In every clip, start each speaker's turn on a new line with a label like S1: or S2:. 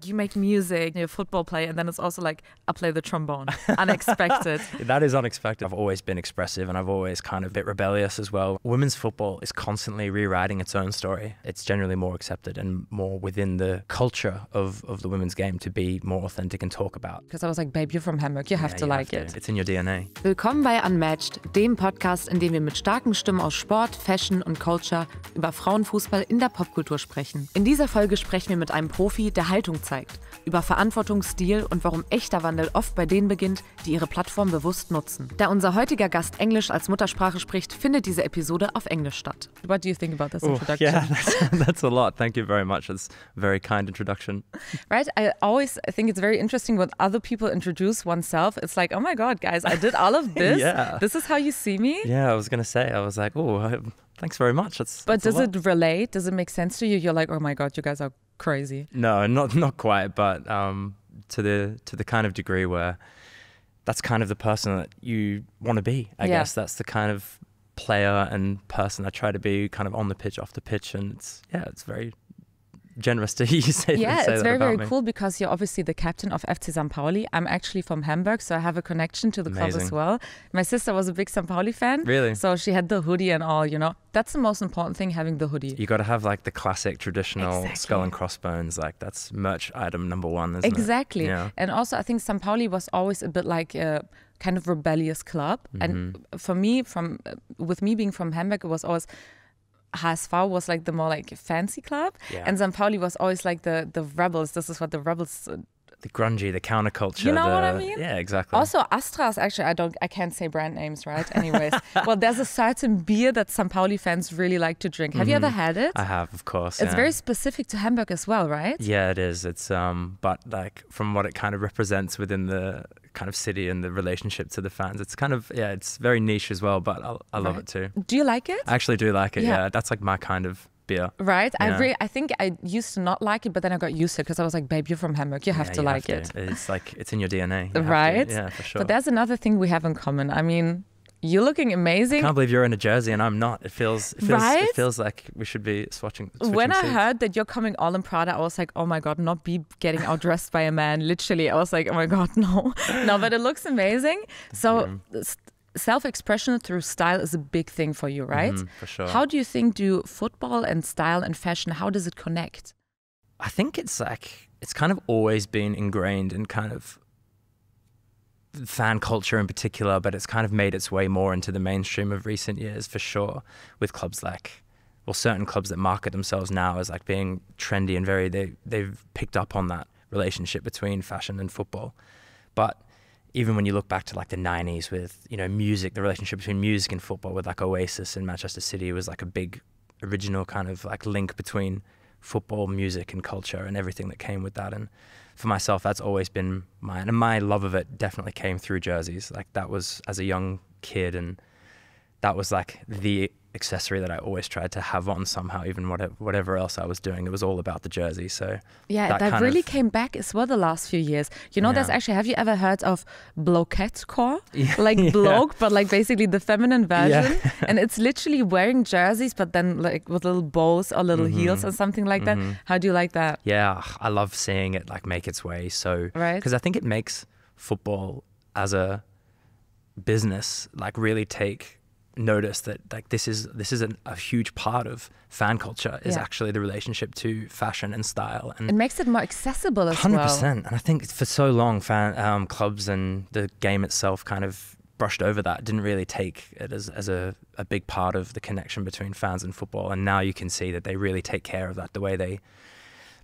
S1: you make music, you're a football player, and then it's also like, I play the trombone. Unexpected.
S2: That is unexpected. I've always been expressive and I've always kind of a bit rebellious as well. Women's football is constantly rewriting its own story. It's generally more accepted and more within the culture of the women's game to be more authentic and talk about.
S1: Because I was like, babe, you're from Hamburg, you have to like it.
S2: It's in your DNA.
S1: Willkommen bei Unmatched, dem Podcast, in dem wir mit starken Stimmen aus Sport, Fashion und Culture über Frauenfußball in der Popkultur sprechen. In dieser Folge sprechen wir mit einem Profi, der Haltung zeigt, über Verantwortung, Stil und warum echter Wandel oft bei denen beginnt, die ihre Plattform bewusst nutzen. Da unser heutiger Gast Englisch als Muttersprache spricht, findet diese Episode auf Englisch statt. What do you think about this introduction?
S2: Yeah, that's a lot. Thank you very much. That's a very kind introduction.
S1: Right? I always think it's very interesting when other people introduce oneself. It's like, oh my God, guys, I did all of this.
S2: Yeah.
S1: This is how you see me?
S2: Yeah, I was going to say, I was like, thanks very much.
S1: But does it relate? Does it make sense to you? You're like, oh my God, you guys are crazy.
S2: No, not quite, but to the kind of degree where that's kind of the person that you want to be. I guess that's the kind of player and person I try to be, kind of on the pitch, off the pitch, and it's very generous to hear you say
S1: yeah,
S2: that.
S1: It's very, very
S2: me.
S1: Cool because you're obviously the captain of FC St. Pauli. I'm actually from Hamburg, so I have a connection to the club as well. My sister was a big St. Pauli fan.
S2: Really?
S1: So she had the hoodie and all, you know. That's the most important thing, having the hoodie.
S2: You got to have like the classic traditional skull and crossbones. Like that's merch item number one, isn't it?
S1: Exactly.
S2: Yeah.
S1: And also I think St. Pauli was always a bit like a kind of rebellious club.
S2: Mm-hmm.
S1: And for me, with me being from Hamburg, it was always... HSV was like the more like fancy club, and St. Pauli was always like the rebels. This is what the rebels...
S2: the grungy, the counterculture.
S1: You know what I mean?
S2: Yeah, exactly.
S1: Also, Astras, actually, I can't say brand names, right? Anyways. Well, there's a certain beer that St. Pauli fans really like to drink. Have you ever had it?
S2: I have, of course.
S1: It's very specific to Hamburg as well, right?
S2: Yeah, it is. It's but like from what it kind of represents within the kind of city and the relationship to the fans, it's kind of, it's very niche as well, but I love it too.
S1: Do you like it?
S2: I actually do like it, yeah. That's like my kind of beer.
S1: Right?
S2: Yeah.
S1: I think I used to not like it, but then I got used to it because I was like, babe, you're from Hamburg. You have to like it.
S2: It's like, it's in your DNA.
S1: Right?
S2: Yeah, for sure.
S1: But there's another thing we have in common. I mean, you're looking amazing.
S2: I can't believe you're in a jersey and I'm not. It feels like we should be switching
S1: When I
S2: seats.
S1: heard that you're coming all in Prada, I was like, oh my God, not be getting outdressed by a man. Literally, I was like, oh my God, no. No, but it looks amazing. So self-expression through style is a big thing for you, right?
S2: For sure.
S1: How do you think do football and style and fashion, how does it connect?
S2: I think it's kind of always been ingrained in kind of fan culture in particular, but it's kind of made its way more into the mainstream of recent years for sure, with clubs like, well, certain clubs that market themselves now as like being trendy and they've picked up on that relationship between fashion and football. But even when you look back to like the 90s with, you know, music, the relationship between music and football with like Oasis in Manchester City was like a big original kind of like link between football, music and culture and everything that came with that. And for myself, that's always been mine. And my love of it definitely came through jerseys. Like that was as a young kid, and that was like the accessory that I always tried to have on somehow, even whatever else I was doing. It was all about the jersey. So
S1: yeah, that really came back as well the last few years. You know, there's actually, have you ever heard of bloquette-core? Like bloke, but like basically the feminine version. Yeah. And it's literally wearing jerseys, but then like with little bows or little heels or something like that. How do you like that?
S2: Yeah, I love seeing it like make its way. So, because I think it makes football as a business like really take notice that like this is a huge part of fan culture is actually the relationship to fashion and style, and
S1: it makes it more accessible as
S2: 100%.
S1: well.
S2: 100%. And I think for so long fan clubs and the game itself kind of brushed over that, didn't really take it as a big part of the connection between fans and football. And now you can see that they really take care of that, the way they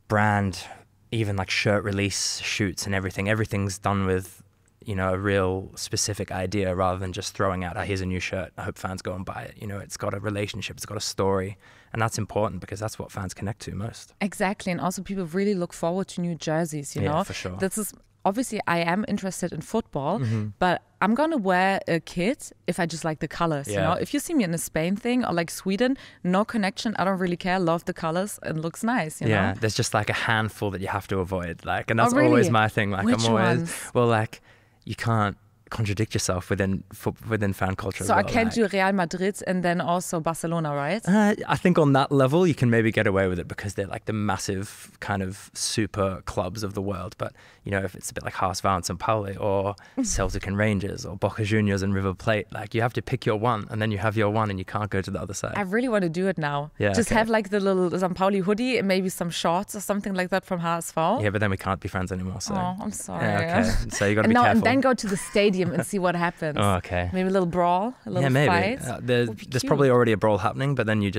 S2: brand, even like shirt release shoots and everything's done with, you know, a real specific idea rather than just throwing out, oh, here's a new shirt, I hope fans go and buy it. You know, it's got a relationship, it's got a story, and that's important because that's what fans connect to most.
S1: Exactly, and also people really look forward to new jerseys, you know?
S2: Yeah, for sure.
S1: This is, obviously I am interested in football, but I'm gonna wear a kit if I just like the colors, you know? If you see me in a Spain thing or like Sweden, no connection, I don't really care, love the colors, it looks nice, you know?
S2: Yeah, there's just like a handful that you have to avoid, like, and that's
S1: really?
S2: always my thing. Like,
S1: Which
S2: I'm always,
S1: ones?
S2: well, like, you can't contradict yourself within fan culture.
S1: So I can't do Real Madrid and then also Barcelona, right?
S2: I think on that level you can maybe get away with it because they're like the massive kind of super clubs of the world. But you know, if it's a bit like Haas-Vau and São Paulo or Celtic and Rangers or Boca Juniors and River Plate, like you have to pick your one and then you have your one and you can't go to the other side.
S1: I really want to do it now.
S2: Yeah,
S1: just have like the little São Paulo hoodie and maybe some shorts or something like that from HSV.
S2: Yeah, but then we can't be friends anymore. So.
S1: Oh, I'm sorry.
S2: Yeah, okay. So you got to be careful.
S1: And then go to the stadium and see what happens.
S2: Oh, okay.
S1: Maybe a little brawl, a little fight.
S2: There's probably already a brawl happening, but then you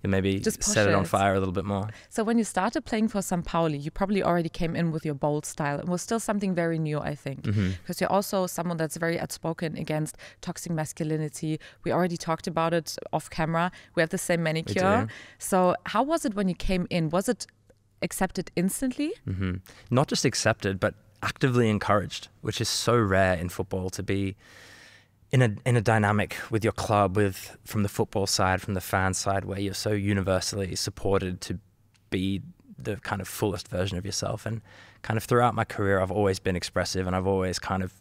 S2: maybe
S1: just
S2: set it on fire a little bit more.
S1: So when you started playing for São Paulo, you probably already came in with your bold style. It was still something very new, I think, because you're also someone that's very outspoken against toxic masculinity. We already talked about it off camera. We have the same manicure. So how was it when you came in? Was it accepted instantly?
S2: Not just accepted, but actively encouraged, which is so rare in football to be in a dynamic with your club, from the football side, from the fan side, where you're so universally supported to be the kind of fullest version of yourself. And kind of throughout my career, I've always been expressive, and I've always kind of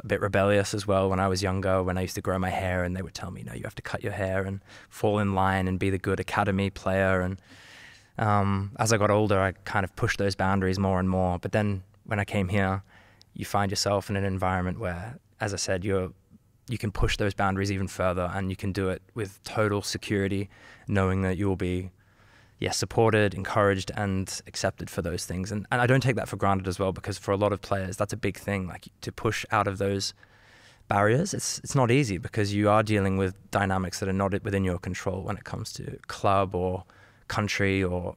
S2: a bit rebellious as well. When I was younger, when I used to grow my hair, and they would tell me, no, you have to cut your hair and fall in line and be the good academy player. And as I got older, I kind of pushed those boundaries more and more. But then when I came here, you find yourself in an environment where, as I said, you can push those boundaries even further, and you can do it with total security, knowing that you will be, supported, encouraged, and accepted for those things. And I don't take that for granted as well, because for a lot of players, that's a big thing. Like, to push out of those barriers, it's not easy, because you are dealing with dynamics that are not within your control when it comes to club or country or,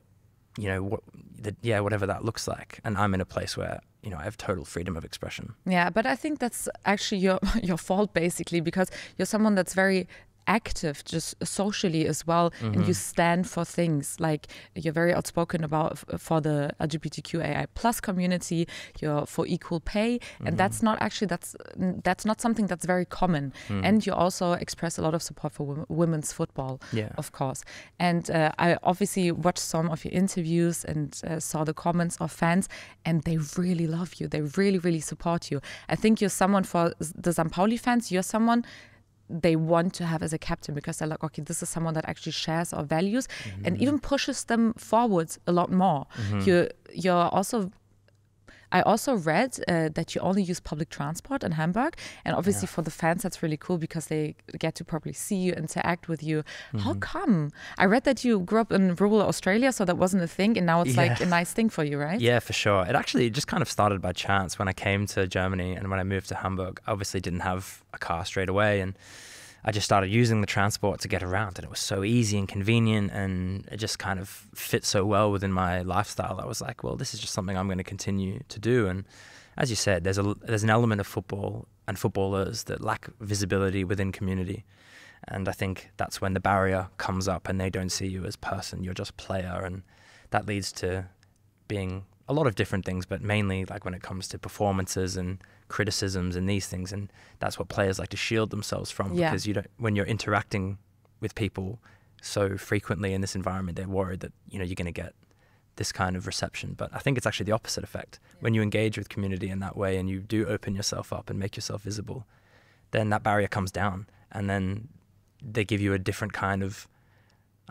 S2: whatever that looks like. And I'm in a place where, I have total freedom of expression.
S1: Yeah, but I think that's actually your fault, basically, because you're someone that's very active just socially as well, and you stand for things like you're very outspoken about for the LGBTQAI plus community. You're for equal pay, and that's not something that's very common. And you also express a lot of support for women's football, of course. And I obviously watched some of your interviews and saw the comments of fans, and they really love you. They really, really support you. I think you're someone, for the São Paulo fans, you're someone they want to have as a captain, because they're like, okay, this is someone that actually shares our values and even pushes them forwards a lot more. I also read that you only use public transport in Hamburg, and obviously for the fans that's really cool, because they get to probably see you, interact with you. How come? I read that you grew up in rural Australia, so that wasn't a thing, and now it's like a nice thing for you, right?
S2: Yeah, for sure. It actually just kind of started by chance when I came to Germany, and when I moved to Hamburg. I obviously didn't have a car straight away, and I just started using the transport to get around, and it was so easy and convenient, and it just kind of fit so well within my lifestyle. I was like, well, this is just something I'm going to continue to do. And as you said, there's an element of football and footballers that lack visibility within community. And I think that's when the barrier comes up and they don't see you as person, you're just player. And that leads to being a lot of different things, but mainly like when it comes to performances and criticisms and these things. And that's what players like to shield themselves from, because when you're interacting with people so frequently in this environment, they're worried that, you're going to get this kind of reception. But I think it's actually the opposite effect. When you engage with community in that way and you do open yourself up and make yourself visible, then that barrier comes down, and then they give you a different kind of,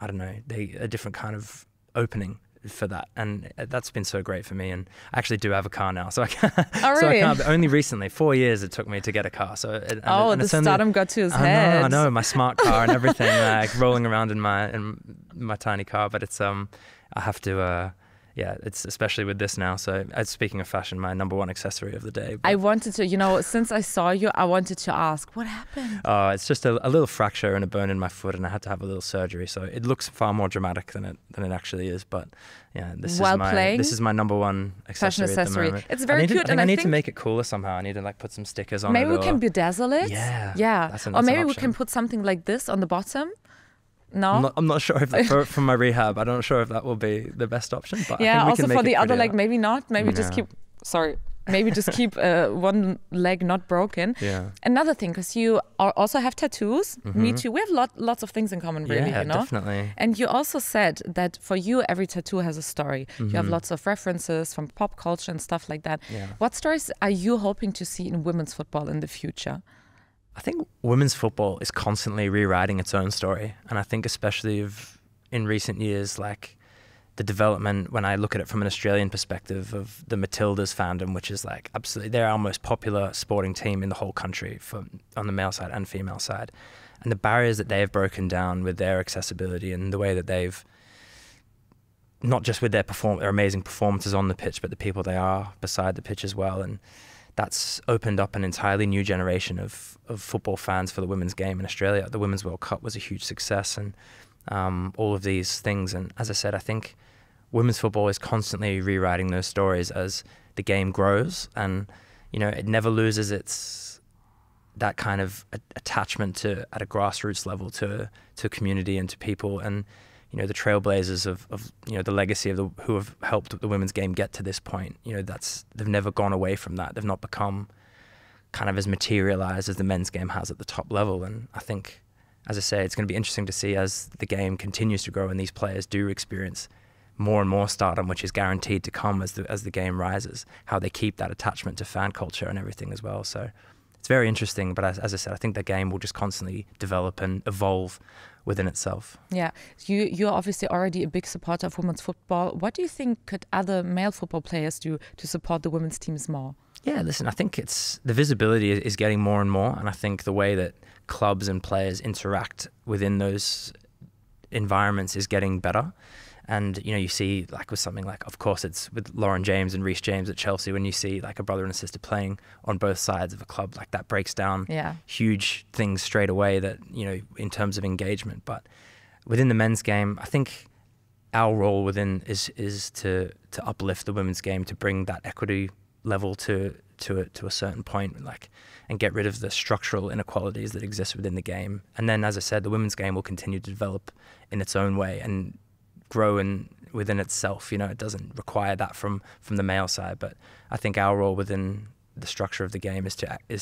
S2: a different kind of opening for that. And that's been so great for me. And I actually do have a car now, so I can't.
S1: Oh, really?
S2: So I can't, only recently, 4 years it took me to get a car. So
S1: the stardom got to his head.
S2: I know, my smart car and everything, like rolling around in my tiny car. But it's I have to it's especially with this now. So speaking of fashion, my number one accessory of the day. But
S1: I wanted to, since I saw you, I wanted to ask, what happened?
S2: It's just a little fracture and a bone in my foot, and I had to have a little surgery. So it looks far more dramatic than it actually is. But this is my number one accessory.
S1: Fashion accessory.
S2: At the moment.
S1: It's very cute.
S2: I need to make it cooler somehow. I need to put some stickers on it.
S1: Maybe we can bedazzle it.
S2: Yeah. That's
S1: or maybe we can put something like this on the bottom. No,
S2: I'm not sure if from my rehab. I'm not sure if that will be the best option. But I think we
S1: also
S2: can make
S1: for the
S2: it
S1: other leg,
S2: prettier.
S1: maybe not. Maybe just keep. Sorry, maybe just keep one leg not broken.
S2: Yeah.
S1: Another thing, because you also have tattoos. Me too. We have lots of things in common, really.
S2: Yeah,
S1: you know?
S2: definitely.
S1: And you also said that for you, every tattoo has a story. You have lots of references from pop culture and stuff like that.
S2: Yeah.
S1: What stories are you hoping to see in women's football in the future?
S2: I think women's football is constantly rewriting its own story. And I think especially in recent years, like the development, when I look at it from an Australian perspective, of the Matildas fandom, which is like absolutely, they're our most popular sporting team in the whole country on the male side and female side. And the barriers that they've broken down with their accessibility and the way that they've, not just with their amazing performances on the pitch, but the people they are beside the pitch as well. And that's opened up an entirely new generation of football fans for the women's game in Australia. The Women's World Cup was a huge success, and all of these things. And as I said, I think women's football is constantly rewriting those stories as the game grows, and it never loses that kind of attachment at a grassroots level to community and to people. And the trailblazers of the legacy of who have helped the women's game get to this point. They've never gone away from that. They've not become kind of as materialized as the men's game has at the top level. And I think, as I say, it's going to be interesting to see as the game continues to grow and these players do experience more and more stardom, which is guaranteed to come as the game rises, how they keep that attachment to fan culture and everything as well. So it's very interesting. But as I said, I think the game will just constantly develop and evolve within itself. Yeah.
S1: You're obviously already a big supporter of women's football. What do you think could other male football players do to support the women's teams more?
S2: Yeah, listen, I think the visibility is getting more and more. And I think the way that clubs and players interact within those environments is getting better. And, you see, like with something like, of course, it's with Lauren James and Reece James at Chelsea, when you see like a brother and a sister playing on both sides of a club, like that breaks down huge things straight away that, in terms of engagement. But within the men's game, I think our role within is to uplift the women's game, to bring that equity level to a certain point, like, and get rid of the structural inequalities that exist within the game. And then, as I said, the women's game will continue to develop in its own way and grow within itself. It doesn't require that from the male side, but I think our role within the structure of the game is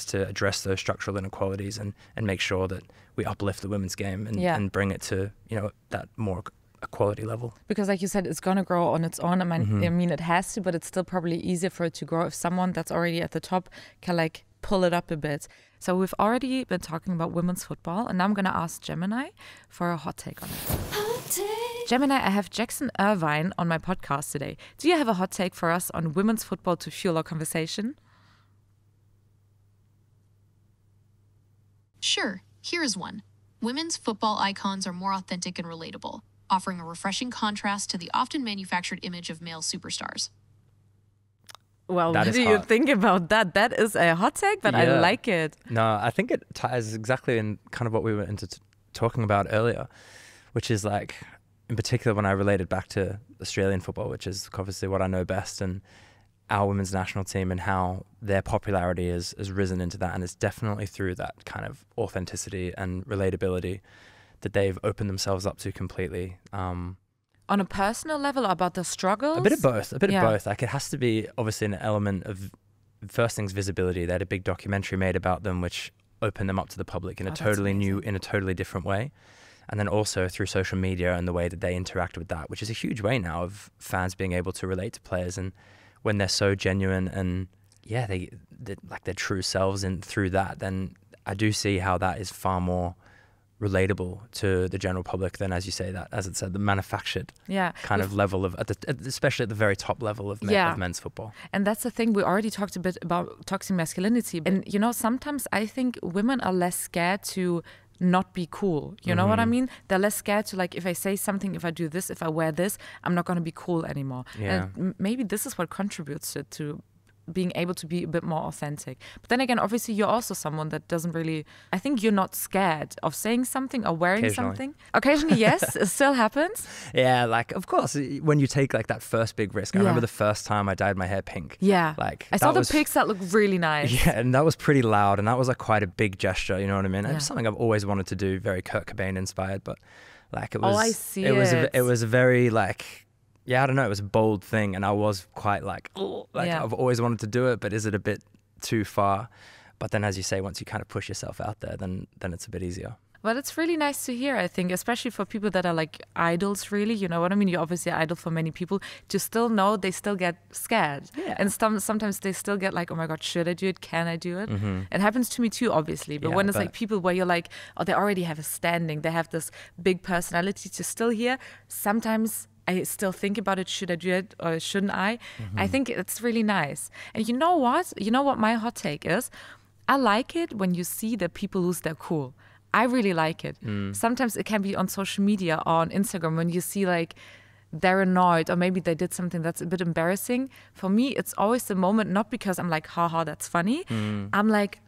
S2: to address those structural inequalities and make sure that we uplift the women's game and bring it to that more equality level. Because
S1: like you said, it's going to grow on its own. I mean, it has to, but it's still probably easier for it to grow if someone that's already at the top can like pull it up a bit. So we've already been talking about women's football, and now I'm going to ask Gemini for a hot take on it. Hot take. Gemini, I have Jackson Irvine on my podcast today. Do you have a hot take for us on women's football to fuel our conversation?
S3: Sure, here is one. Women's football icons are more authentic and relatable, offering a refreshing contrast to the often manufactured image of male superstars.
S1: Well, what do you think about that? That is a hot take, but I like it.
S2: No, I think it ties exactly in kind of what we were talking about earlier, which is like, in particular, when I related back to Australian football, which is obviously what I know best, and our women's national team and how their popularity has risen into that. And it's definitely through that kind of authenticity and relatability that they've opened themselves up to completely.
S1: On a personal level, about the struggles?
S2: A bit of both. Like, it has to be obviously an element of, first thing's visibility. They had a big documentary made about them, which opened them up to the public in a totally new, in a totally different way. And then also through social media and the way that they interact with that, which is a huge way now of fans being able to relate to players. And when they're so genuine and they're like their true selves through that, then I do see how that is far more relatable to the general public than, as you say, that, as it said, the manufactured kind of level of, especially at the very top level of men's football.
S1: And that's the thing, we already talked a bit about toxic masculinity. And, sometimes I think women are less scared to not be cool. You know what I mean? They're less scared to, like, if I say something, if I do this, if I wear this, I'm not going to be cool anymore.
S2: Yeah.
S1: And maybe this is what contributes to being able to be a bit more authentic. But then again, obviously, you're also someone that doesn't really, I think you're not scared of saying something or wearing something. Occasionally, yes, it still happens.
S2: Yeah, like, of course, when you take like that first big risk. I remember the first time I dyed my hair pink.
S1: Yeah.
S2: Like,
S1: I saw the pics that looked really nice.
S2: Yeah, and that was pretty loud, and that was like quite a big gesture, you know what I mean? It was something I've always wanted to do, very Kurt Cobain inspired, but like it was,
S1: I see
S2: it was a very like yeah, I don't know, it was a bold thing, and I was quite like, oh, like I've always wanted to do it, but is it a bit too far? But then, as you say, once you kind of push yourself out there, then it's a bit easier.
S1: But it's really nice to hear, I think, especially for people that are like idols, really. You know what I mean? You're obviously an idol for many people. To still know they still get scared. Yeah. And sometimes they still get like, oh my God, should I do it? Can I do it? It happens to me too, obviously. But when it's like people where you're like, oh, they already have a standing, they have this big personality, to still hear, sometimes I still think about it. Should I do it or shouldn't I? I think it's really nice. And you know what? You know what my hot take is? I like it when you see that people lose their cool. I really like it. Sometimes it can be on social media or on Instagram when you see like they're annoyed or maybe they did something that's a bit embarrassing. For me, it's always the moment, not because I'm like, haha, that's funny. I'm like,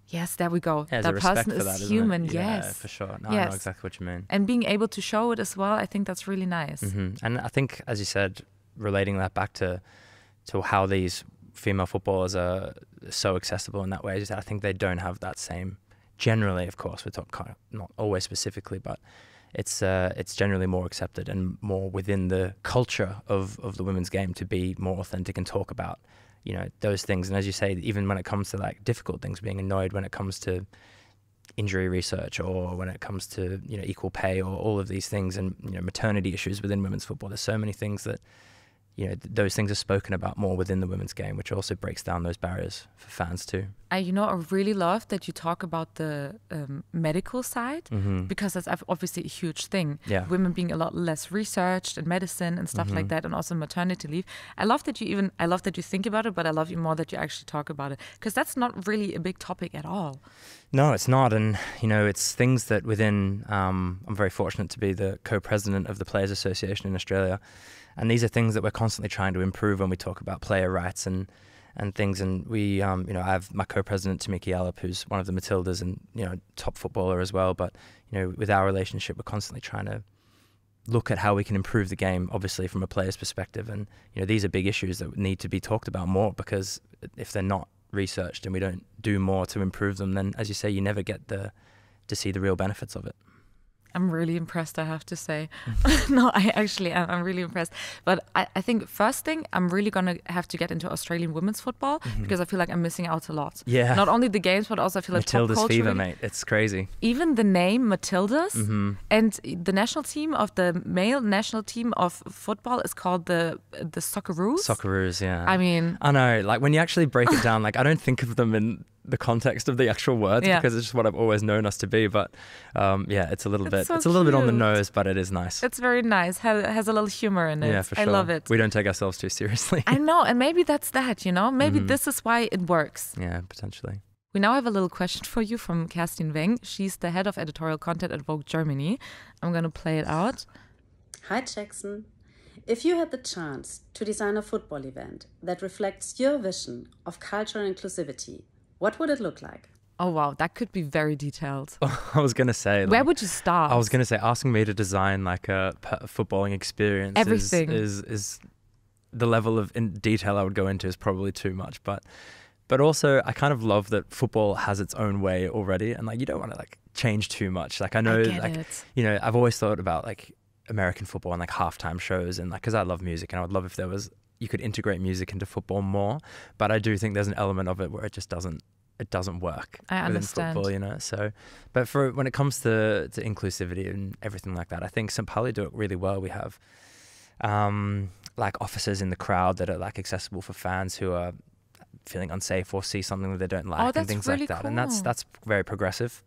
S1: yes, there we go.
S2: Yeah,
S1: that person is human. Yes.
S2: Yeah, for sure. No, I know exactly what you mean.
S1: And being able to show it as well, I think that's really nice.
S2: And I think, as you said, relating that back to how these female footballers are so accessible in that way, I think they don't have that same. Generally, of course, we're talking kind of not always specifically, but it's generally more accepted and more within the culture of the women's game to be more authentic and talk about, you know, those things. And as you say, even when it comes to like difficult things, being annoyed when it comes to injury research or when it comes to, you know, equal pay or all of these things, and, you know, maternity issues within women's football. There's so many things that, you know, those things are spoken about more within the women's game, which also breaks down those barriers for fans too. I really love that you talk about the medical side, because that's obviously a huge thing. Yeah. Women being a lot less researched in medicine and stuff like that, and also maternity leave. I love that you think about it, but I love you more that you actually talk about it, because that's not really a big topic at all. No, it's not. And, you know, it's things that within, I'm very fortunate to be the co-president of the Players Association in Australia. And these are things that we're constantly trying to improve when we talk about player rights and things. And we, you know, I have my co-president, Tamiki Allop, who's one of the Matildas and, you know, top footballer as well. But, you know, with our relationship, we're constantly trying to look at how we can improve the game, obviously, from a player's perspective. And, you know, these are big issues that need to be talked about more, because if they're not researched and we don't do more to improve them, then, as you say, you never get to see the real benefits of it.
S1: I'm really impressed, I have to say. No, I actually am. I'm really impressed. But I think first thing, I'm really going to have to get into Australian women's football, because I feel like I'm missing out a lot. Yeah. Not only the games, but also I feel like
S2: Matildas
S1: pop culture.
S2: Fever, mate. It's crazy.
S1: Even the name Matildas and the national team of the male national team of football is called the Socceroos.
S2: Socceroos, yeah.
S1: I mean,
S2: I know. Like when you actually break it down, like I don't think of them in the context of the actual words, because it's just what I've always known us to be. But yeah, it's a little bit on the nose, but it is nice.
S1: It's very nice. Has a little humor in it.
S2: Yeah, for sure.
S1: I love it.
S2: We don't take ourselves too seriously.
S1: I know, and maybe that's that, you know? Maybe this is why it works.
S2: Yeah, potentially.
S1: We now have a little question for you from Kerstin Weng. She's the head of editorial content at Vogue Germany. I'm going to play it out.
S4: Hi, Jackson. If you had the chance to design a football event that reflects your vision of culture and inclusivity, what would it look like?
S1: Oh, wow. That could be very detailed.
S2: I was going to say...
S1: Where would you start?
S2: I was going to say, asking me to design like a footballing experience
S1: Everything.
S2: is the level of detail I would go into is probably too much. But also, I kind of love that football has its own way already. And like, you don't want to like change too much. Like I know, you know, I've always thought about like American football and like halftime shows, and like, because I love music, and I would love if there was... you could integrate music into football more, but I do think there's an element of it where it just doesn't work within football, you know. So, but for when it comes to inclusivity and everything like that, I think St. Pauli do it really well. We have like officers in the crowd that are like accessible for fans who are feeling unsafe or see something that they don't like, and things really like that. Cool. And that's very progressive,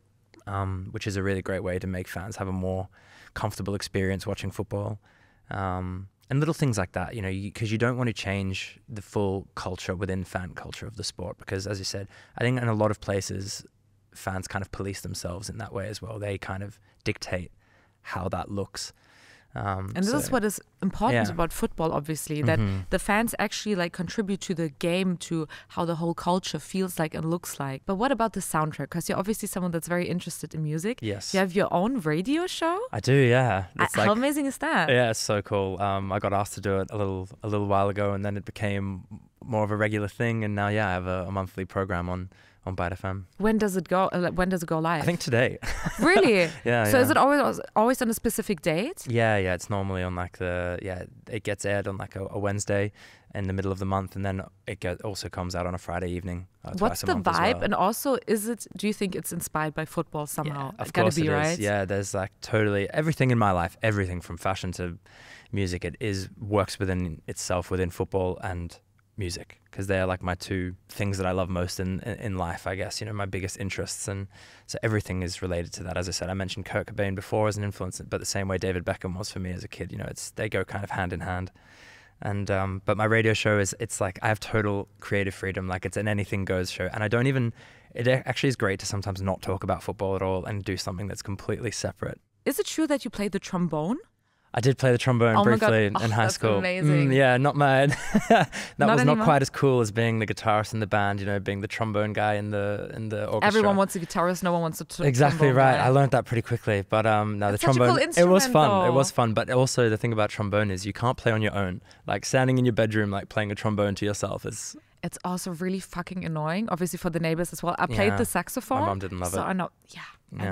S2: which is a really great way to make fans have a more comfortable experience watching football. And little things like that, you know, because you don't want to change the full culture within fan culture of the sport. Because, as you said, I think in a lot of places, fans kind of police themselves in that way as well. They kind of dictate how that looks.
S1: And this is what is important about football, obviously, that the fans actually like contribute to the game, to how the whole culture feels like and looks like. But what about the soundtrack? Because you're obviously someone that's very interested in music.
S2: Yes.
S1: You have your own radio show?
S2: I do, yeah.
S1: How amazing is that?
S2: Yeah, it's so cool. I got asked to do it a little while ago, and then it became more of a regular thing. And now, I have a monthly program on Byte FM.
S1: When does it go? When does it go live?
S2: I think today.
S1: Really?
S2: Yeah.
S1: So is it always on a specific date?
S2: Yeah. It's normally on like it gets aired on like a Wednesday in the middle of the month, and then it also comes out on a Friday evening.
S1: What's the vibe?
S2: Well.
S1: And also, do you think it's inspired by football somehow?
S2: Yeah, of course it is.
S1: Right?
S2: Yeah, there's like totally everything in my life, everything from fashion to music, works within itself within football and music, because they are like my two things that I love most in life, I guess, my biggest interests. And so everything is related to that. As I said, I mentioned Kurt Cobain before as an influence, but the same way David Beckham was for me as a kid, they go kind of hand in hand. And but my radio show it's like I have total creative freedom, like it's an anything goes show, and it actually is great to sometimes not talk about football at all and do something that's completely separate.
S1: Is it true that you played the trombone?
S2: I did play the trombone briefly in high school.
S1: Amazing.
S2: Yeah, not mad. That was
S1: anymore?
S2: not quite as cool as being the guitarist in the band, being the trombone guy in the orchestra.
S1: Everyone wants a guitarist, no one wants a
S2: Exactly right.
S1: guy.
S2: I learned that pretty quickly. But no, the trombone,
S1: such a cool
S2: it was fun.
S1: instrument,
S2: It was fun. But also the thing about trombone is you can't play on your own. Like standing in your bedroom, like playing a trombone to yourself is...
S1: It's also really fucking annoying, obviously for the neighbors as well. I played the saxophone.
S2: My mom didn't love it.
S1: So I know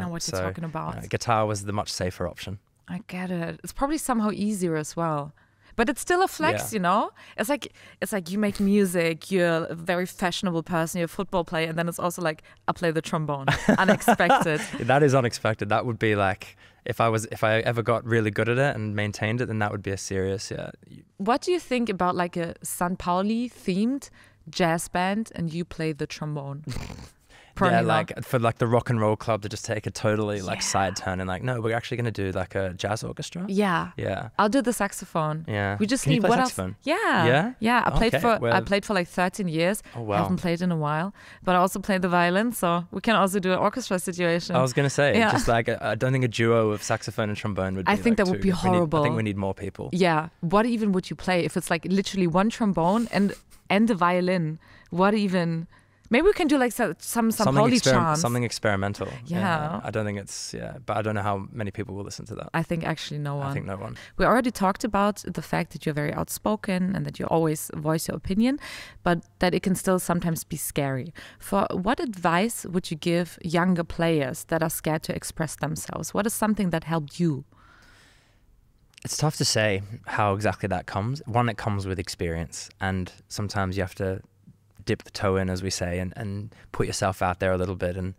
S1: what you're talking about.
S2: Guitar was the much safer option.
S1: I get it. It's probably somehow easier as well. But it's still a flex, It's like you make music, you're a very fashionable person, you're a football player, and then it's also like, I play the trombone. Unexpected.
S2: That is unexpected. That would be like, if I ever got really good at it and maintained it, then that would be a serious,
S1: What do you think about like a San Pauli themed jazz band and you play the trombone?
S2: Yeah, like for like the rock and roll club to just take a totally like side turn and like, no, we're actually going to do like a jazz orchestra.
S1: Yeah. I'll do the saxophone.
S2: Yeah.
S1: We just
S2: Can
S1: need
S2: you play
S1: what
S2: saxophone?
S1: else? Yeah. I played for like 13 years.
S2: Oh wow.
S1: Haven't played in a while, but I also play the violin, so we can also do an orchestra situation.
S2: I was going to say, just like I don't think a duo of saxophone and trombone would be.
S1: I think that would be horrible.
S2: I think we need more people.
S1: Yeah. What even would you play if it's like literally one trombone and the violin? What even? Maybe we can do like some Pauli chants.
S2: Something experimental.
S1: Yeah.
S2: I don't think it's, but I don't know how many people will listen to that.
S1: I think actually no one.
S2: I think no one.
S1: We already talked about the fact that you're very outspoken and that you always voice your opinion, but that it can still sometimes be scary. For what advice would you give younger players that are scared to express themselves? What is something that helped you?
S2: It's tough to say how exactly that comes. One, it comes with experience, and sometimes you have to dip the toe in, as we say, and put yourself out there a little bit. And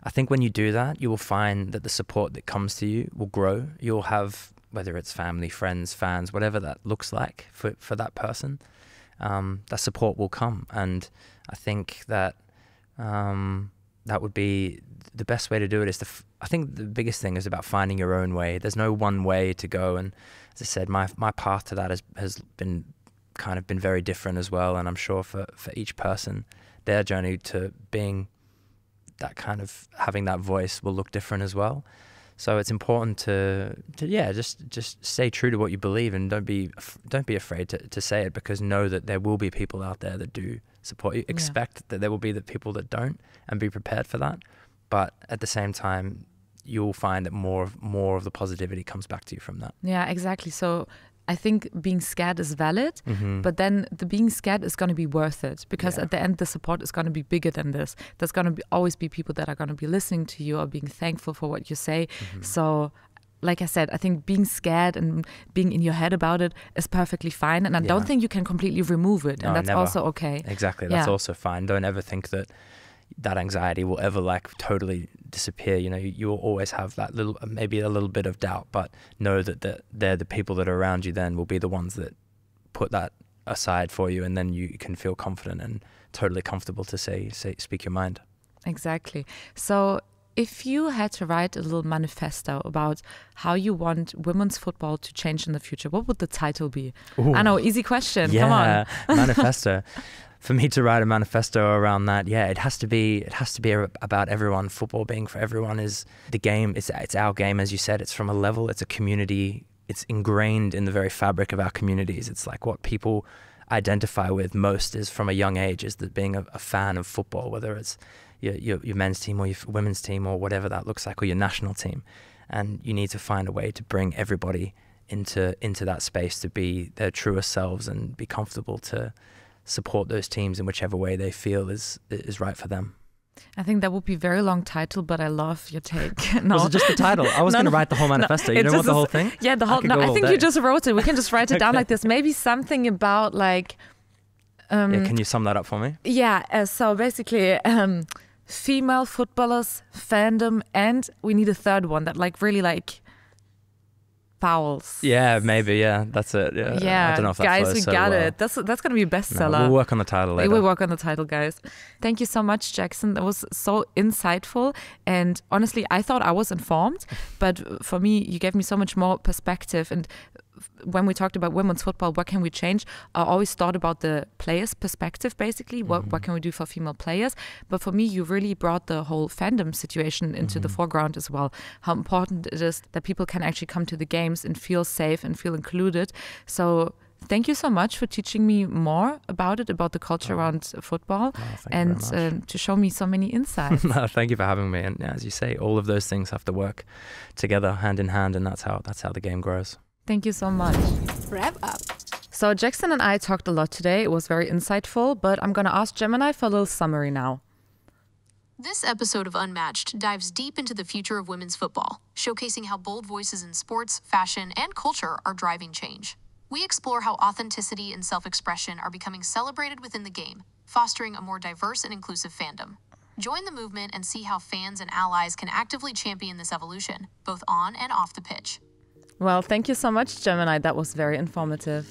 S2: I think when you do that, you will find that the support that comes to you will grow. You'll have, whether it's family, friends, fans, whatever that looks like for that person, that support will come. And I think that that would be the best way to do it. I think the biggest thing is about finding your own way. There's no one way to go. And as I said, my path to that has been very different as well, and I'm sure for each person, their journey to being that kind of having that voice will look different as well. So it's important to just stay true to what you believe, and don't be afraid to say it, because know that there will be people out there that do support you. Expect that there will be the people that don't, and be prepared for that. But at the same time, you'll find that more of the positivity comes back to you from that. Yeah,
S1: exactly. So I think being scared is valid, but then the being scared is going to be worth it, because at the end, the support is going to be bigger than this. There's going to always be people that are going to be listening to you or being thankful for what you say. So like I said, I think being scared and being in your head about it is perfectly fine. And I don't think you can completely remove it. And that's also okay.
S2: Exactly. That's also fine. Don't ever think that anxiety will ever like totally disappear. You will always have that maybe a little bit of doubt, but know that they're the people that are around you then will be the ones that put that aside for you, and then you can feel confident and totally comfortable to speak your mind.
S1: Exactly. So if you had to write a little manifesto about how you want women's football to change in the future, what would the title be? Ooh. I know, easy question. Come on.
S2: Manifesto. For me to write a manifesto around that, it has to be about everyone. Football being for everyone is the game. It's our game, as you said. It's from a level. It's a community. It's ingrained in the very fabric of our communities. It's like what people identify with most is from a young age, is that being a fan of football, whether it's your men's team or your women's team or whatever that looks like, or your national team. And you need to find a way to bring everybody into that space to be their truest selves and be comfortable to support those teams in whichever way they feel is right for them.
S1: I think that would be a very long title, but I love your take. No.
S2: Was it just the title? I was going to write the whole manifesto. You don't want the whole thing?
S1: Yeah, the whole. I think you just wrote it. We can just write it down like this. Maybe something about like.
S2: Can you sum that up for me?
S1: Yeah. So basically, female footballers, fandom, and we need a third one that like really like. Fouls.
S2: Yeah, maybe. Yeah, that's it. Yeah. I don't know if that
S1: guys,
S2: flows
S1: we
S2: so
S1: got
S2: well.
S1: it. That's gonna be a bestseller.
S2: No, we'll work on the title later.
S1: We'll work on the title, guys. Thank you so much, Jackson. That was so insightful. And honestly, I thought I was informed, but for me, you gave me so much more perspective. And when we talked about women's football, what can we change? I always thought about the players' perspective, basically. What can we do for female players? But for me, you really brought the whole fandom situation into the foreground as well. How important it is that people can actually come to the games and feel safe and feel included. So thank you so much for teaching me more about it, about the culture around football, and to show me so many insights.
S2: No, thank you for having me. And as you say, all of those things have to work together, hand in hand, and that's how the game grows.
S1: Thank you so much.
S3: Wrap up.
S1: So Jackson and I talked a lot today. It was very insightful, but I'm going to ask Gemini for a little summary now.
S3: This episode of Unmatched dives deep into the future of women's football, showcasing how bold voices in sports, fashion, and culture are driving change. We explore how authenticity and self-expression are becoming celebrated within the game, fostering a more diverse and inclusive fandom. Join the movement and see how fans and allies can actively champion this evolution, both on and off the pitch.
S1: Well, thank you so much, Gemini. That was very informative.